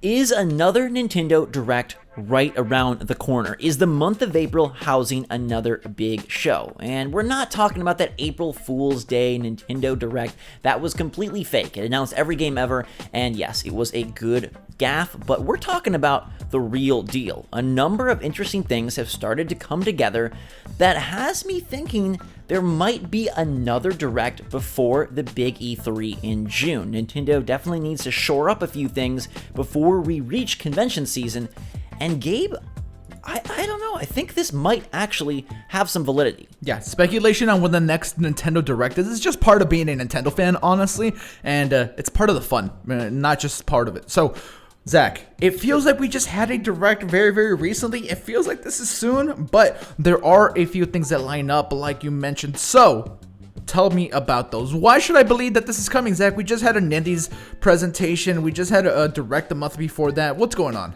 Is another Nintendo Direct right around the corner? Is the month of April housing another big show? And we're not talking about that April Fool's Day Nintendo Direct. That was completely fake. It announced every game ever, and yes, it was a good gaffe, but we're talking about the real deal. A number of interesting things have started to come together that has me thinking there might be another Direct before the big E3 in June. Nintendo definitely needs to shore up a few things before we reach convention season. And Gabe, I don't know. I think this might actually have some validity. Yeah, speculation on when the next Nintendo Direct is just part of being a Nintendo fan, honestly. And it's part of the fun, not just part of it. So, Zach, it feels like we just had a Direct very, very recently. It feels like this is soon, but there are a few things that line up, like you mentioned. So, tell me about those. Why should I believe that this is coming, Zach? We just had a Nindies presentation. We just had a Direct the month before that. What's going on?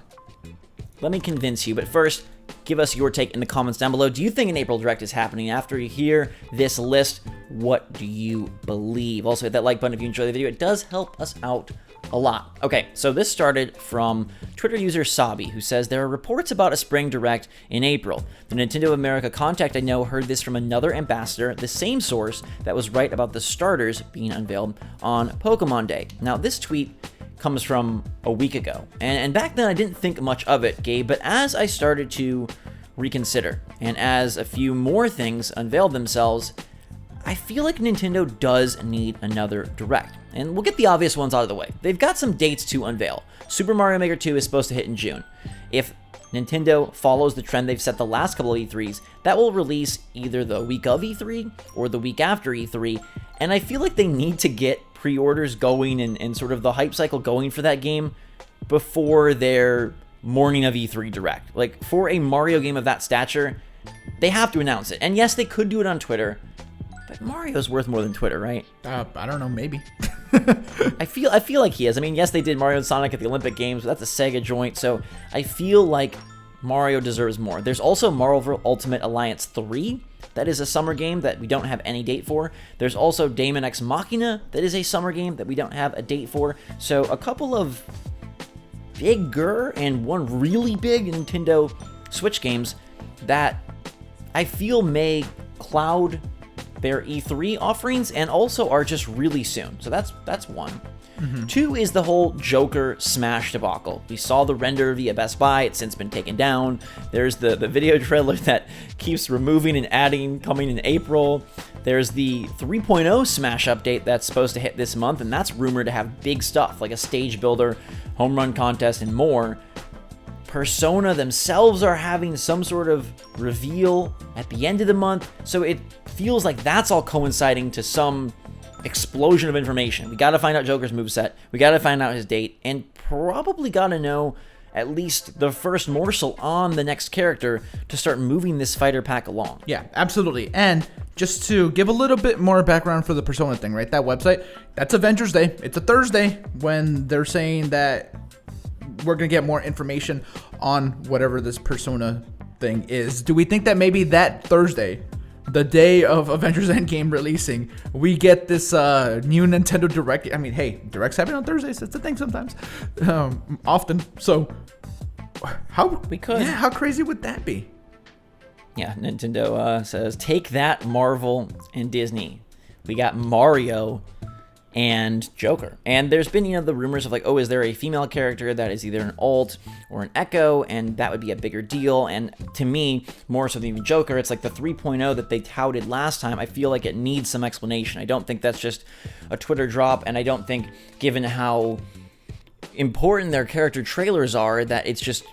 Let me convince you, but first, give us your take in the comments down below. Do you think an April Direct is happening? After you hear this list, what do you believe? Also, hit that like button if you enjoy the video. It does help us out a lot. Okay, so this started from Twitter user Sabi, who says there are reports about a spring Direct in April. The Nintendo America contact I know heard this from another ambassador, the same source that was right about the starters being unveiled on Pokemon Day. Now, this tweet comes from a week ago, and back then I didn't think much of it, Gabe, but as I started to reconsider, and as a few more things unveiled themselves, I feel like Nintendo does need another Direct. And we'll get the obvious ones out of the way. They've got some dates to unveil. Super Mario Maker 2 is supposed to hit in June. If Nintendo follows the trend they've set the last couple of E3s, that will release either the week of E3 or the week after E3, and I feel like they need to get pre-orders going and sort of the hype cycle going for that game before their morning of E3 Direct. Like, for a Mario game of that stature, they have to announce it. And yes, they could do it on Twitter, but Mario's worth more than Twitter, right? I don't know, maybe. I feel like he is. I mean, yes, they did Mario and Sonic at the Olympic Games, but that's a Sega joint, so I feel like Mario deserves more. There's also Marvel Ultimate Alliance 3. That is a summer game that we don't have any date for. There's also Daemon X Machina. That is a summer game that we don't have a date for. So a couple of bigger and one really big Nintendo Switch games that I feel may cloud their E3 offerings and also are just really soon. So that's one. Two is the whole Joker Smash debacle. We saw the render via Best Buy. It's since been taken down. There's the video trailer that keeps removing and adding, coming in April. There's the 3.0 Smash update that's supposed to hit this month, and that's rumored to have big stuff like a stage builder, home run contest, and more. Persona themselves are having some sort of reveal at the end of the month, so it feels like that's all coinciding to some explosion of information. We got to find out Joker's moveset, we got to find out his date, and probably got to know at least the first morsel on the next character to start moving this fighter pack along. Yeah, absolutely. And just to give a little bit more background for the Persona thing, right? That website, that's Avengers Day. It's a Thursday when they're saying that we're going to get more information on whatever this Persona thing is. Do we think that maybe that Thursday, the day of Avengers Endgame releasing, we get this new Nintendo Direct? I mean, hey, Directs happen on Thursdays. It's a thing sometimes. Often. So, how crazy would that be? Yeah, Nintendo says, take that, Marvel and Disney. We got Mario and Joker. And there's been, the rumors of like, oh, is there a female character that is either an alt or an echo, and that would be a bigger deal. And to me, more so than even Joker, it's like the 3.0 that they touted last time. I feel like it needs some explanation. I don't think that's just a Twitter drop, and I don't think, given how important their character trailers are, that it's just,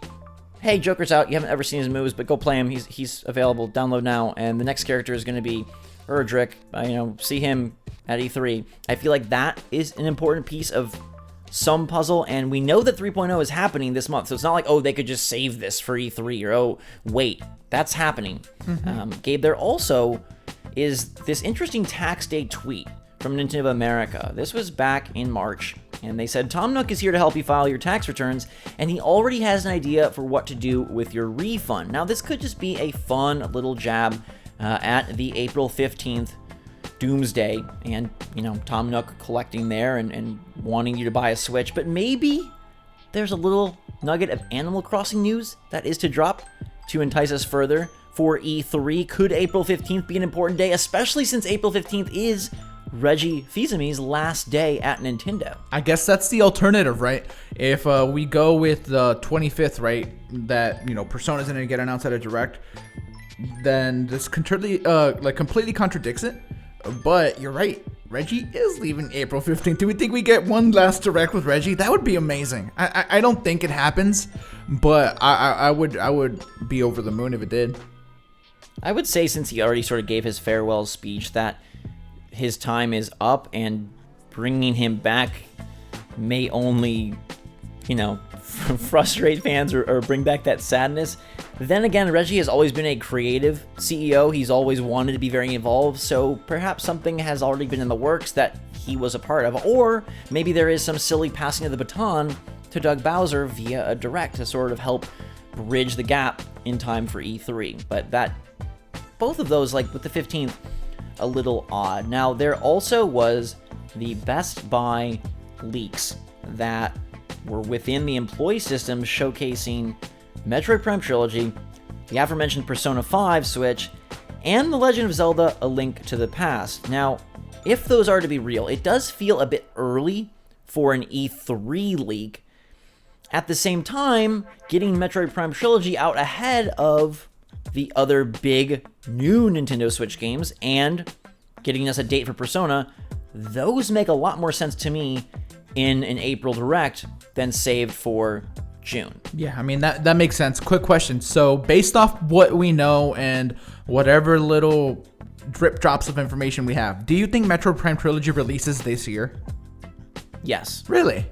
hey, Joker's out, you haven't ever seen his moves, but go play him, he's available, download now, and the next character is going to be Erdrick, see him at E3. I feel like that is an important piece of some puzzle, and we know that 3.0 is happening this month, so it's not like, oh, they could just save this for E3, or, oh, wait, that's happening. Gabe, there also is this interesting tax day tweet from Nintendo America. This was back in March, and they said, Tom Nook is here to help you file your tax returns, and he already has an idea for what to do with your refund. Now, this could just be a fun little jab at the April 15th Doomsday, and Tom Nook collecting there and wanting you to buy a Switch, but maybe there's a little nugget of Animal Crossing news that is to drop to entice us further for E3. Could April 15th be an important day, especially since April 15th is Reggie Fils-Aime's last day at Nintendo? I guess that's the alternative, right? If we go with the 25th, right, that, Persona isn't going to get announced at a Direct, then this completely contradicts it. But you're right. Reggie is leaving April 15th. Do we think we get one last Direct with Reggie? That would be amazing. I don't think it happens, but I would be over the moon if it did. I would say, since he already sort of gave his farewell speech, that his time is up, and bringing him back may only, frustrate fans or bring back that sadness. Then again, Reggie has always been a creative CEO. He's always wanted to be very involved, so perhaps something has already been in the works that he was a part of. Or maybe there is some silly passing of the baton to Doug Bowser via a Direct to sort of help bridge the gap in time for E3. But both of those, like with the 15th, a little odd. Now, there also was the Best Buy leaks that were within the employee system showcasing Metroid Prime Trilogy, the aforementioned Persona 5 Switch, and The Legend of Zelda: A Link to the Past. Now, if those are to be real, it does feel a bit early for an E3 leak. At the same time, getting Metroid Prime Trilogy out ahead of the other big new Nintendo Switch games and getting us a date for Persona, those make a lot more sense to me in an April Direct than saved for June. Yeah, I mean, that makes sense. Quick question. So based off what we know and whatever little drip drops of information we have, do you think Metroid Prime Trilogy releases this year? Yes. Really?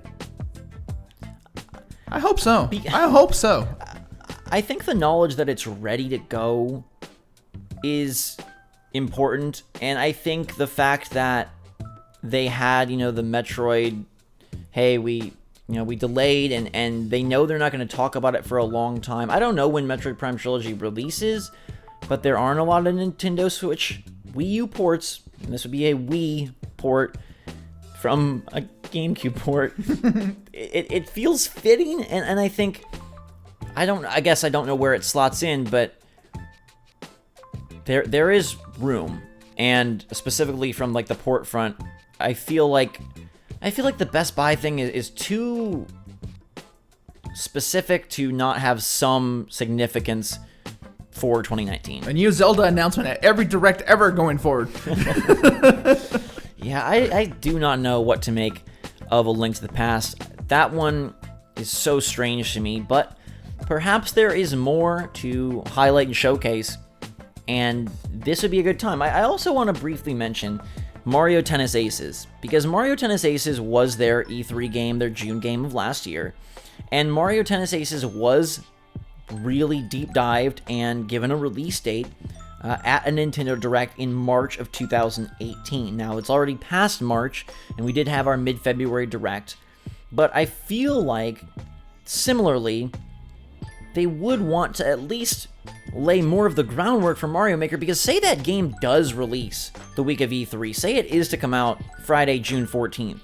I hope so. I hope so. I think the knowledge that it's ready to go is important, and I think the fact that they had, the Metroid, hey, we delayed, and they know they're not going to talk about it for a long time. I don't know when Metroid Prime Trilogy releases, but there aren't a lot of Nintendo Switch Wii U ports, and this would be a Wii port from a GameCube port. It feels fitting, and I think, I guess I don't know where it slots in, but there is room, and specifically from like the port front, I feel like the Best Buy thing is too specific to not have some significance for 2019. A new Zelda announcement at every Direct ever going forward. Yeah, I do not know what to make of A Link to the Past. That one is so strange to me, but perhaps there is more to highlight and showcase, and this would be a good time. I also want to briefly mention Mario Tennis Aces, because Mario Tennis Aces was their E3 game, their June game of last year, and Mario Tennis Aces was really deep dived and given a release date at a Nintendo Direct in March of 2018. Now, it's already past March, and we did have our mid-February Direct, but I feel like, similarly, they would want to at least lay more of the groundwork for Mario Maker, because say that game does release the week of E3, say it is to come out Friday, June 14th.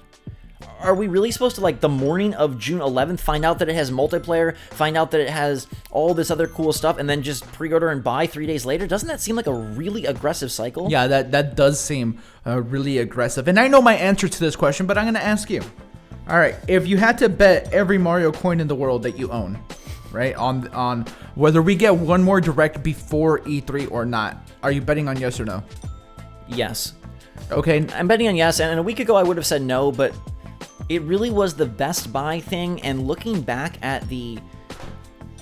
Are we really supposed to, like, the morning of June 11th, find out that it has multiplayer, find out that it has all this other cool stuff, and then just pre-order and buy 3 days later? Doesn't that seem like a really aggressive cycle? Yeah, that does seem really aggressive. And I know my answer to this question, but I'm going to ask you. All right, if you had to bet every Mario coin in the world that you own, right, on whether we get one more Direct before E3 or not, are you betting on yes or no? Yes. Okay. I'm betting on yes, and a week ago I would have said no, but it really was the Best Buy thing, and looking back at the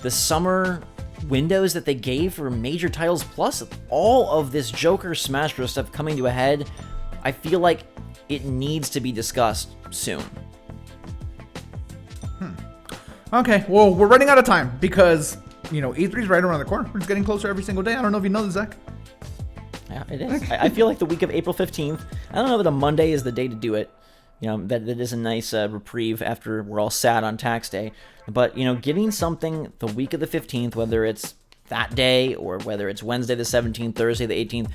summer windows that they gave for major titles, plus all of this Joker Smash Bros. Stuff coming to a head, I feel like it needs to be discussed soon. Okay, well, we're running out of time because, E3 is right around the corner. We're just getting closer every single day. I don't know if you know this, Zach. Yeah, it is. I feel like the week of April 15th, I don't know if the Monday is the day to do it. That is a nice reprieve after we're all sad on tax day. But, getting something the week of the 15th, whether it's that day or whether it's Wednesday the 17th, Thursday the 18th,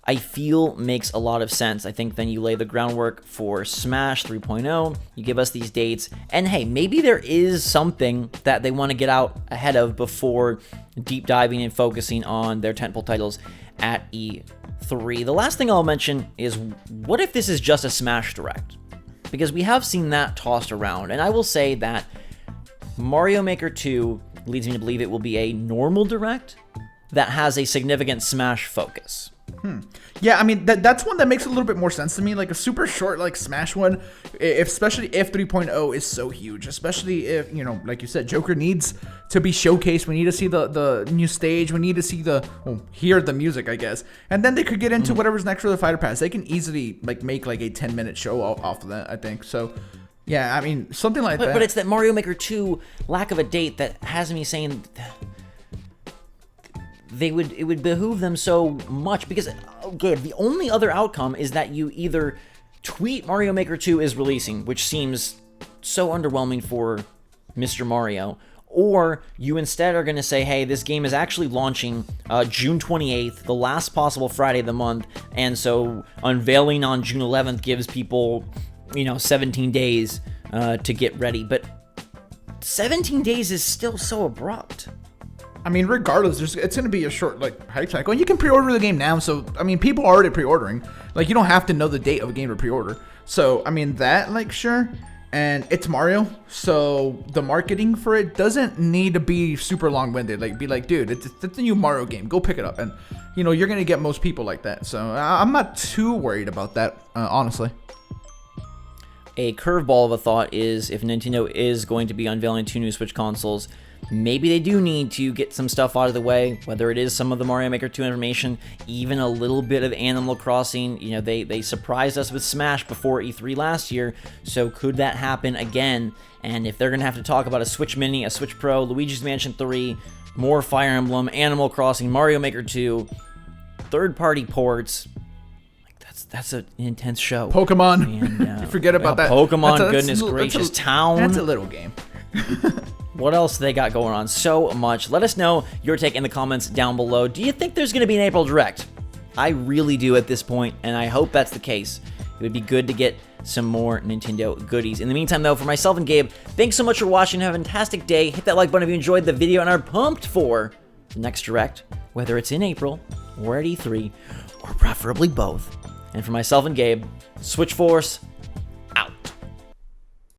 I feel makes a lot of sense. I think then you lay the groundwork for Smash 3.0, you give us these dates, and hey, maybe there is something that they want to get out ahead of before deep diving and focusing on their tentpole titles at E3. The last thing I'll mention is, what if this is just a Smash Direct? Because we have seen that tossed around, and I will say that Mario Maker 2 leads me to believe it will be a normal Direct that has a significant Smash focus. Yeah, I mean, that's one that makes a little bit more sense to me. Like a super short, like Smash one, especially if 3.0 is so huge, especially if, you know, like you said, Joker needs to be showcased. We need to see the new stage. We need to see hear the music, I guess. And then they could get into whatever's next for the Fighter Pass. They can easily like make like a 10-minute show off of that, I think. So, yeah, I mean, something like that. But it's that Mario Maker 2 lack of a date that has me saying it would behoove them so much, because the only other outcome is that you either tweet Mario Maker 2 is releasing, which seems so underwhelming for Mr. Mario, or you instead are going to say, hey, this game is actually launching June 28th, the last possible Friday of the month, and so unveiling on June 11th gives people, 17 days to get ready. But 17 days is still so abrupt. I mean, regardless, it's going to be a short, like, hype cycle. And you can pre-order the game now, so, I mean, people are already pre-ordering. Like, you don't have to know the date of a game to pre-order. So, I mean, that, like, sure. And it's Mario, so the marketing for it doesn't need to be super long-winded. Like, be like, dude, it's a new Mario game. Go pick it up. And, you're going to get most people like that. So, I'm not too worried about that, honestly. A curveball of a thought is, if Nintendo is going to be unveiling 2 new Switch consoles, maybe they do need to get some stuff out of the way, whether it is some of the Mario Maker 2 information, even a little bit of Animal Crossing. They surprised us with Smash before E3 last year, so could that happen again? And if they're going to have to talk about a Switch Mini, a Switch Pro, Luigi's Mansion 3, more Fire Emblem, Animal Crossing, Mario Maker 2, third-party ports, that's an intense show. Pokemon. And, you forget about that. Pokemon, goodness gracious. Town. That's a little game. What else they got going on? So much. Let us know your take in the comments down below. Do you think there's going to be an April Direct? I really do at this point, and I hope that's the case. It would be good to get some more Nintendo goodies. In the meantime, though, for myself and Gabe, thanks so much for watching. Have a fantastic day. Hit that like button if you enjoyed the video and are pumped for the next Direct, whether it's in April or at E3, or preferably both. And for myself and Gabe, Switch Force